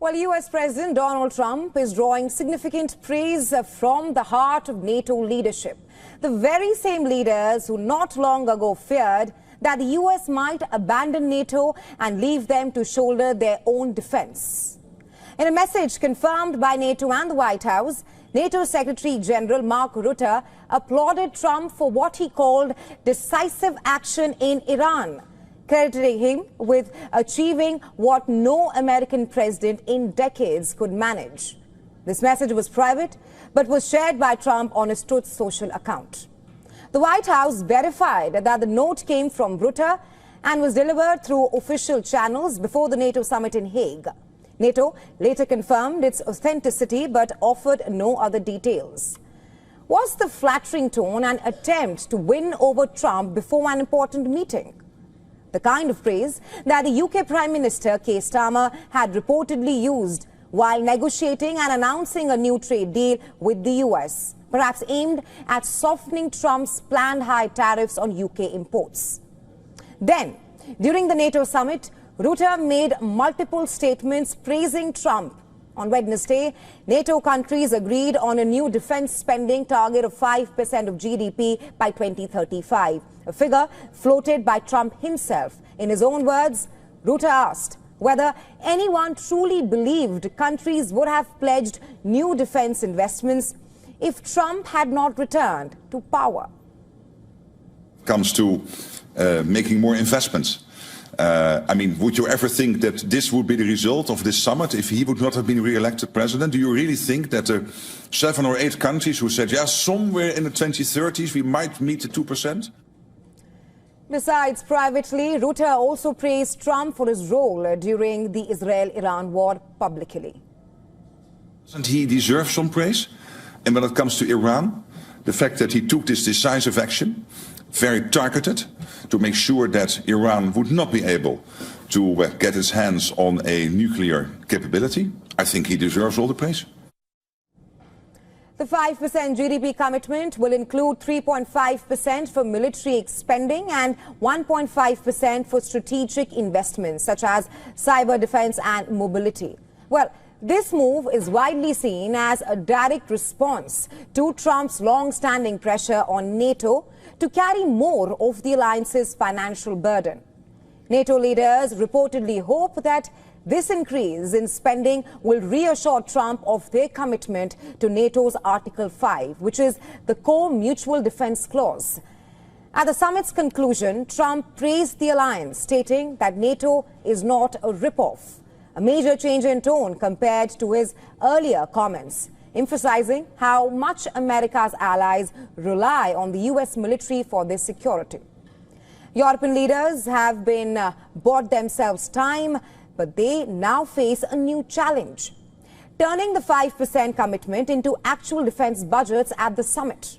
Well, US President Donald Trump is drawing significant praise from the heart of NATO leadership. The very same leaders who not long ago feared that the US might abandon NATO and leave them to shoulder their own defense. In a message confirmed by NATO and the White House, NATO Secretary General Mark Rutte applauded Trump for what he called decisive action in Iran, crediting him with achieving what no American president in decades could manage. This message was private, but was shared by Trump on his Truth Social account. The White House verified that the note came from Rutte and was delivered through official channels before the NATO summit in Hague. NATO later confirmed its authenticity but offered no other details. Was the flattering tone an attempt to win over Trump before an important meeting? The kind of praise that the UK Prime Minister Keir Starmer had reportedly used while negotiating and announcing a new trade deal with the US, perhaps aimed at softening Trump's planned high tariffs on UK imports. Then, during the NATO summit, Rutte made multiple statements praising Trump. On Wednesday, NATO countries agreed on a new defense spending target of 5% of GDP by 2035, a figure floated by Trump himself. In his own words, Rutte asked whether anyone truly believed countries would have pledged new defense investments if Trump had not returned to power. Comes to making more investments. Would you ever think that this would be the result of this summit if he would not have been re-elected president? Do you really think that the 7 or 8 countries who said, yeah, somewhere in the 2030s we might meet the 2%? Besides, privately, Rutte also praised Trump for his role during the Israel-Iran war publicly. Doesn't he deserve some praise? And when it comes to Iran, the fact that he took this decisive action, very targeted, to make sure that Iran would not be able to get its hands on a nuclear capability, I think he deserves all the praise. The 5% GDP commitment will include 3.5% for military spending and 1.5% for strategic investments such as cyber defense and mobility. Well, this move is widely seen as a direct response to Trump's long-standing pressure on NATO to carry more of the alliance's financial burden. NATO leaders reportedly hope that this increase in spending will reassure Trump of their commitment to NATO's Article 5, which is the core mutual defense clause. At the summit's conclusion, Trump praised the alliance, stating that NATO is not a rip-off, a major change in tone compared to his earlier comments, emphasizing how much America's allies rely on the US military for their security. European leaders have bought themselves time, but they now face a new challenge, turning the 5% commitment into actual defense budgets at the summit.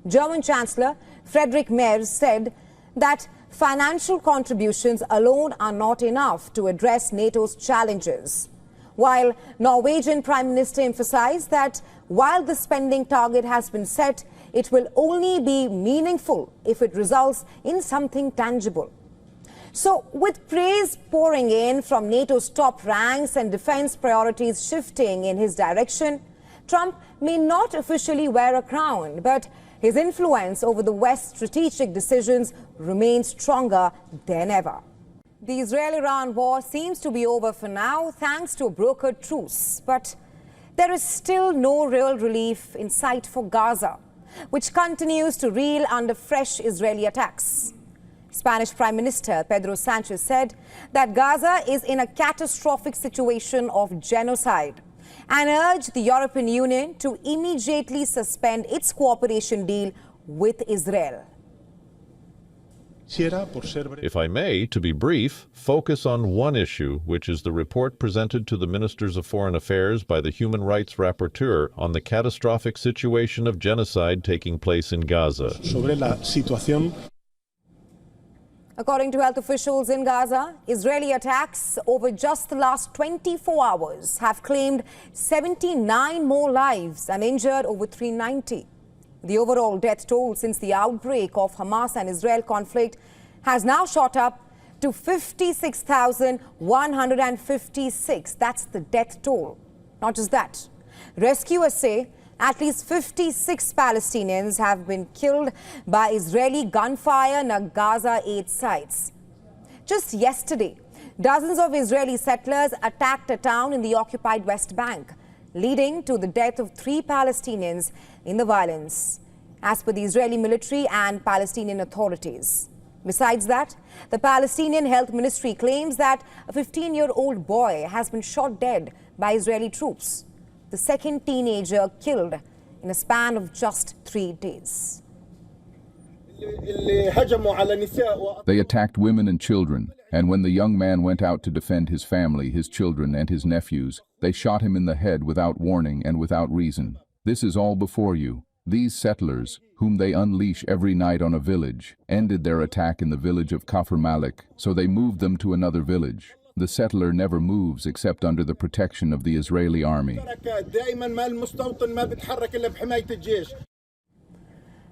German Chancellor Friedrich Merz said that financial contributions alone are not enough to address NATO's challenges, while Norwegian Prime Minister emphasized that while the spending target has been set, it will only be meaningful if it results in something tangible. So, with praise pouring in from NATO's top ranks and defense priorities shifting in his direction, Trump may not officially wear a crown, but his influence over the West's strategic decisions remains stronger than ever. The Israel-Iran war seems to be over for now, thanks to a brokered truce. But there is still no real relief in sight for Gaza, which continues to reel under fresh Israeli attacks. Spanish Prime Minister Pedro Sanchez said that Gaza is in a catastrophic situation of genocide and urged the European Union to immediately suspend its cooperation deal with Israel. If I may, to be brief, focus on one issue, which is the report presented to the Ministers of Foreign Affairs by the Human Rights Rapporteur on the catastrophic situation of genocide taking place in Gaza. According to health officials in Gaza, Israeli attacks over just the last 24 hours have claimed 79 more lives and injured over 390. The overall death toll since the outbreak of Hamas and Israel conflict has now shot up to 56,156. That's the death toll. Not just that. Rescuers say at least 56 Palestinians have been killed by Israeli gunfire near Gaza aid sites. Just yesterday, dozens of Israeli settlers attacked a town in the occupied West Bank, leading to the death of 3 Palestinians in the violence, as per the Israeli military and Palestinian authorities. Besides that, the Palestinian Health Ministry claims that a 15-year-old boy has been shot dead by Israeli troops, the second teenager killed in a span of just 3 days. They attacked women and children, and when the young man went out to defend his family, his children, and his nephews, they shot him in the head without warning and without reason. This is all before you. These settlers, whom they unleash every night on a village, ended their attack in the village of Kafr Malik, so they moved them to another village. The settler never moves except under the protection of the Israeli army.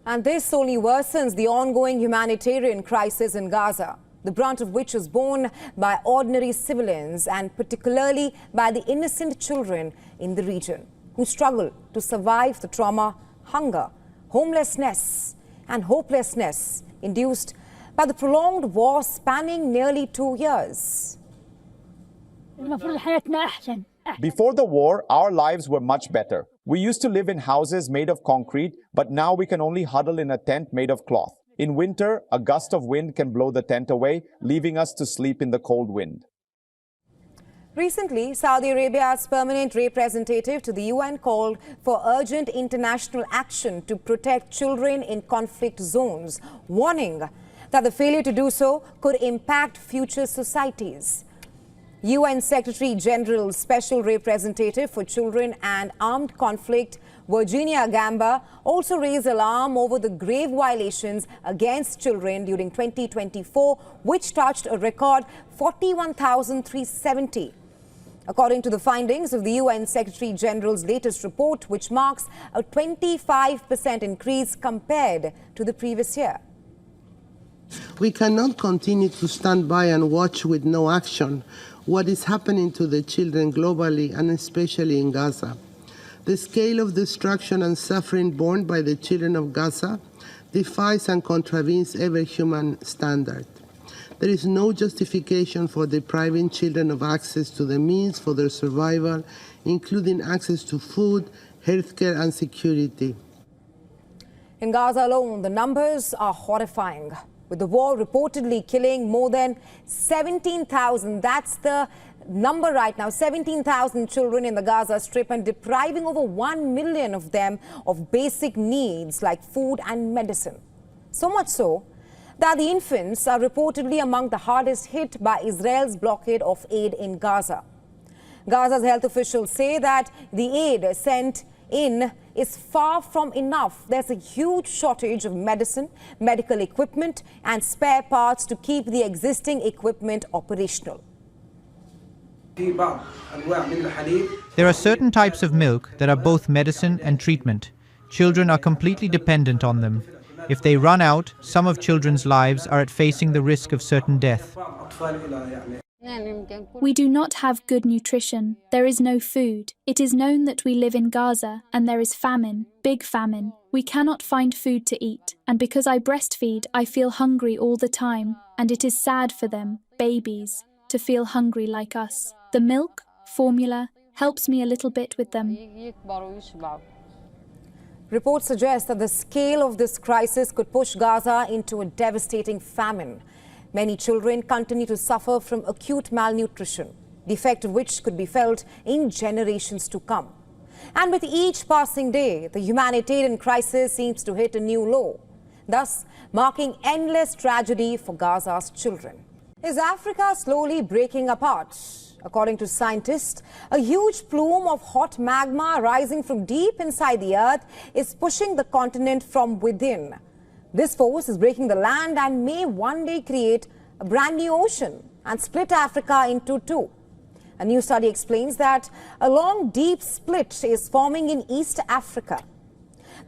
And this only worsens the ongoing humanitarian crisis in Gaza, the brunt of which is borne by ordinary civilians and particularly by the innocent children in the region who struggle to survive the trauma, hunger, homelessness and hopelessness induced by the prolonged war spanning nearly 2 years. Before the war, our lives were much better. We used to live in houses made of concrete, but now we can only huddle in a tent made of cloth. In winter, a gust of wind can blow the tent away, leaving us to sleep in the cold wind. Recently, Saudi Arabia's permanent representative to the UN called for urgent international action to protect children in conflict zones, warning that the failure to do so could impact future societies. UN Secretary General's Special Representative for Children and Armed Conflict, Virginia Gamba, also raised alarm over the grave violations against children during 2024, which touched a record 41,370. According to the findings of the UN Secretary General's latest report, which marks a 25% increase compared to the previous year. We cannot continue to stand by and watch with no action what is happening to the children globally and especially in Gaza. The scale of destruction and suffering borne by the children of Gaza defies and contravenes every human standard. There is no justification for depriving children of access to the means for their survival, including access to food, healthcare and security. In Gaza alone, the numbers are horrifying, with the war reportedly killing more than 17,000. That's the number right now, 17,000 children in the Gaza Strip, and depriving over 1 million of them of basic needs like food and medicine. So much so that the infants are reportedly among the hardest hit by Israel's blockade of aid in Gaza. Gaza's health officials say that the aid sent in is far from enough. There's a huge shortage of medicine, medical equipment and spare parts to keep the existing equipment operational. There are certain types of milk that are both medicine and treatment. Children are completely dependent on them. If they run out, some of children's lives are at facing the risk of certain death. We do not have good nutrition. There is no food. It is known that we live in Gaza and there is famine, big famine. We cannot find food to eat. And because I breastfeed, I feel hungry all the time. And it is sad for them, babies, to feel hungry like us. The milk, formula, helps me a little bit with them. Reports suggest that the scale of this crisis could push Gaza into a devastating famine. Many children continue to suffer from acute malnutrition, the effect of which could be felt in generations to come. And with each passing day, the humanitarian crisis seems to hit a new low, thus marking endless tragedy for Gaza's children. Is Africa slowly breaking apart? According to scientists, a huge plume of hot magma rising from deep inside the earth is pushing the continent from within. This force is breaking the land and may one day create a brand new ocean and split Africa into two. A new study explains that a long, deep split is forming in East Africa.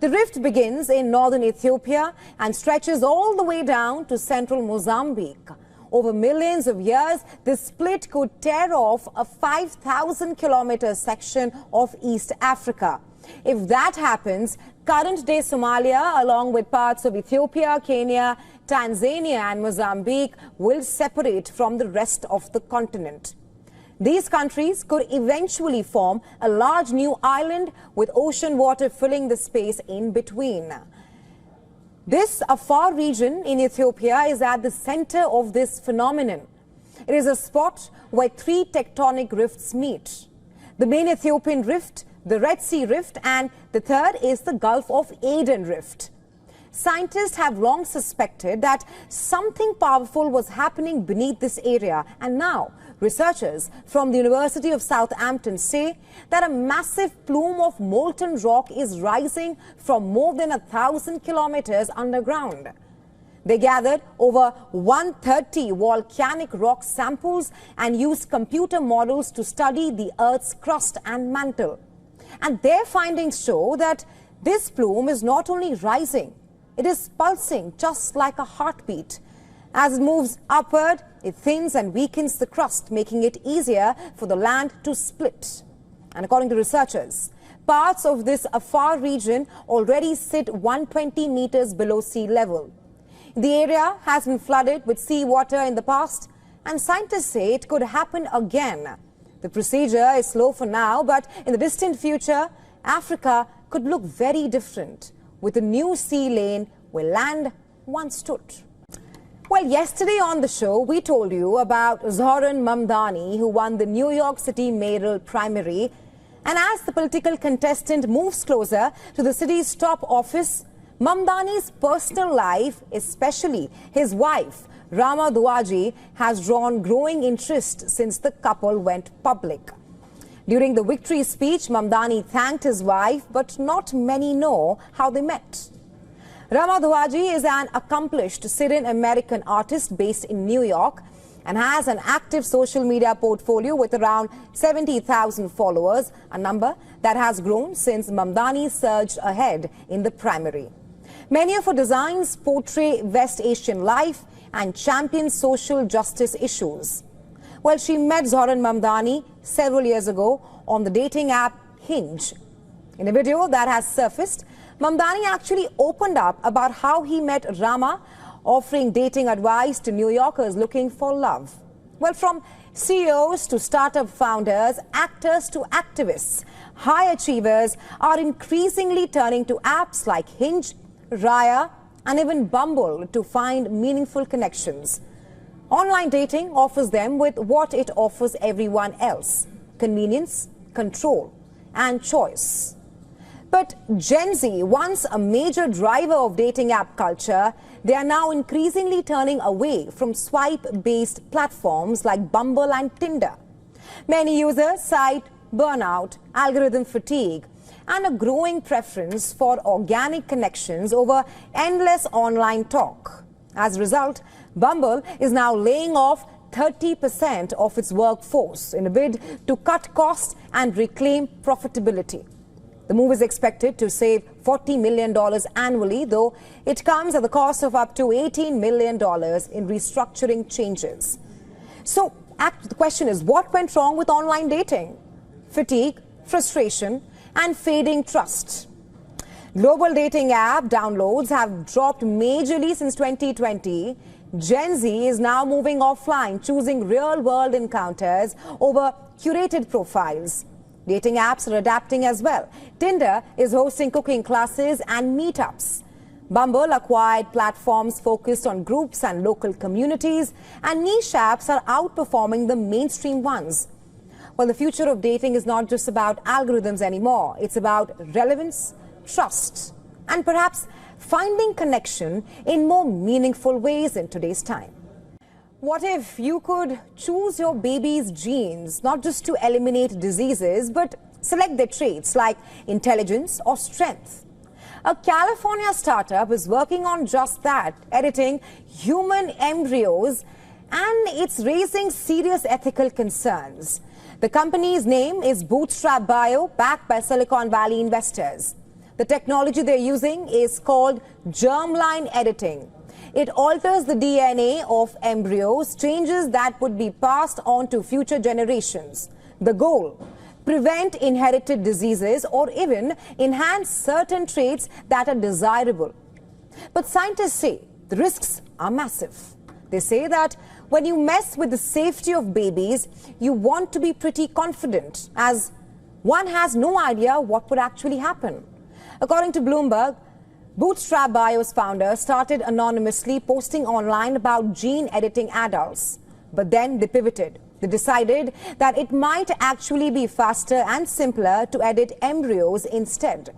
The rift begins in northern Ethiopia and stretches all the way down to central Mozambique. Over millions of years, this split could tear off a 5,000-kilometer section of East Africa. If that happens, current-day Somalia, along with parts of Ethiopia, Kenya, Tanzania and Mozambique, will separate from the rest of the continent. These countries could eventually form a large new island with ocean water filling the space in between. This Afar region in Ethiopia is at the center of this phenomenon. It is a spot where three tectonic rifts meet: the main Ethiopian rift, the Red Sea rift, and the third is the Gulf of Aden rift. Scientists have long suspected that something powerful was happening beneath this area, and now researchers from the University of Southampton say that a massive plume of molten rock is rising from more than 1,000 kilometers underground. They gathered over 130 volcanic rock samples and used computer models to study the Earth's crust and mantle. And their findings show that this plume is not only rising, it is pulsing just like a heartbeat. As it moves upward, it thins and weakens the crust, making it easier for the land to split. And according to researchers, parts of this Afar region already sit 120 meters below sea level. The area has been flooded with seawater in the past, and scientists say it could happen again. The procedure is slow for now, but in the distant future, Africa could look very different, with a new sea lane where land once stood. Well, yesterday on the show, we told you about Zohran Mamdani, who won the New York City mayoral primary. And as the political contestant moves closer to the city's top office, Mamdani's personal life, especially his wife, Rama Duaji, has drawn growing interest since the couple went public. During the victory speech, Mamdani thanked his wife, but not many know how they met. Rama Duaji is an accomplished Syrian-American artist based in New York and has an active social media portfolio with around 70,000 followers, a number that has grown since Mamdani surged ahead in the primary. Many of her designs portray West Asian life and champion social justice issues. Well, she met Zohran Mamdani several years ago on the dating app Hinge. In a video that has surfaced, Mamdani actually opened up about how he met Rama, offering dating advice to New Yorkers looking for love. Well, from CEOs to startup founders, actors to activists, high achievers are increasingly turning to apps like Hinge, Raya, and even Bumble to find meaningful connections. Online dating offers them with what it offers everyone else: convenience, control, and choice. But Gen Z, once a major driver of dating app culture, they are now increasingly turning away from swipe-based platforms like Bumble and Tinder. Many users cite burnout, algorithm fatigue, and a growing preference for organic connections over endless online talk. As a result, Bumble is now laying off 30% of its workforce in a bid to cut costs and reclaim profitability. The move is expected to save $40 million annually, though it comes at the cost of up to $18 million in restructuring changes. So the question is, what went wrong with online dating? Fatigue, frustration, and fading trust. Global dating app downloads have dropped majorly since 2020. Gen Z is now moving offline, choosing real-world encounters over curated profiles. Dating apps are adapting as well. Tinder is hosting cooking classes and meetups. Bumble acquired platforms focused on groups and local communities, and niche apps are outperforming the mainstream ones. Well, the future of dating is not just about algorithms anymore. It's about relevance, trust, and perhaps finding connection in more meaningful ways in today's time. What if you could choose your baby's genes, not just to eliminate diseases, but select their traits like intelligence or strength? A California startup is working on just that, editing human embryos, and it's raising serious ethical concerns. The company's name is Bootstrap Bio, backed by Silicon Valley investors. The technology they're using is called germline editing. It alters the DNA of embryos, changes that would be passed on to future generations. The goal: prevent inherited diseases or even enhance certain traits that are desirable. But scientists say the risks are massive. They say that when you mess with the safety of babies, you want to be pretty confident, as one has no idea what would actually happen. According to Bloomberg, Bootstrap Bio's founder started anonymously posting online about gene editing adults. But then they pivoted. They decided that it might actually be faster and simpler to edit embryos instead.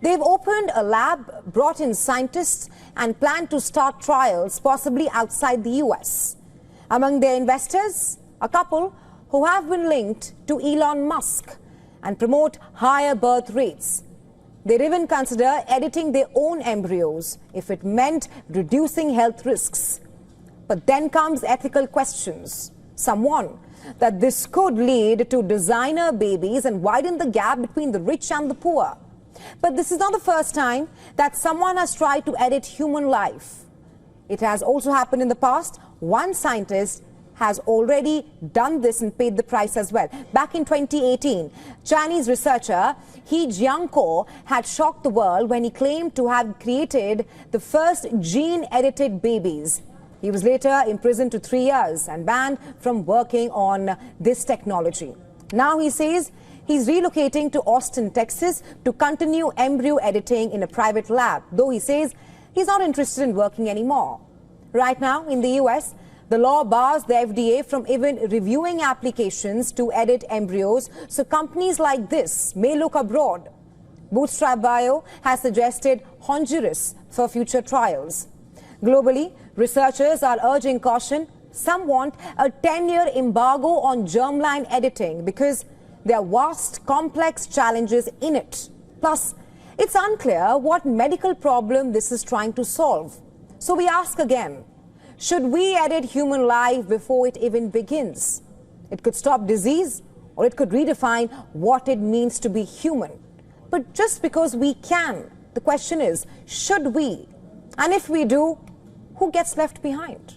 They've opened a lab, brought in scientists, and plan to start trials, possibly outside the US. Among their investors, a couple who have been linked to Elon Musk and promote higher birth rates. They'd even consider editing their own embryos if it meant reducing health risks. But then comes ethical questions. Some warn that this could lead to designer babies and widen the gap between the rich and the poor. But this is not the first time that someone has tried to edit human life. It has also happened in the past. One scientist has already done this and paid the price as well. Back in 2018, Chinese researcher He Jiankor had shocked the world when he claimed to have created the first gene-edited babies. He was later imprisoned to 3 years and banned from working on this technology. Now he says he's relocating to Austin, Texas to continue embryo editing in a private lab, though he says he's not interested in working anymore. Right now in the US, the law bars the FDA from even reviewing applications to edit embryos, so companies like this may look abroad. Bootstrap Bio has suggested Honduras for future trials. Globally, researchers are urging caution. Some want a 10-year embargo on germline editing because there are vast, complex challenges in it. Plus, it's unclear what medical problem this is trying to solve. So we ask again, should we edit human life before it even begins? It could stop disease, or it could redefine what it means to be human. But just because we can, the question is, should we? And if we do, who gets left behind?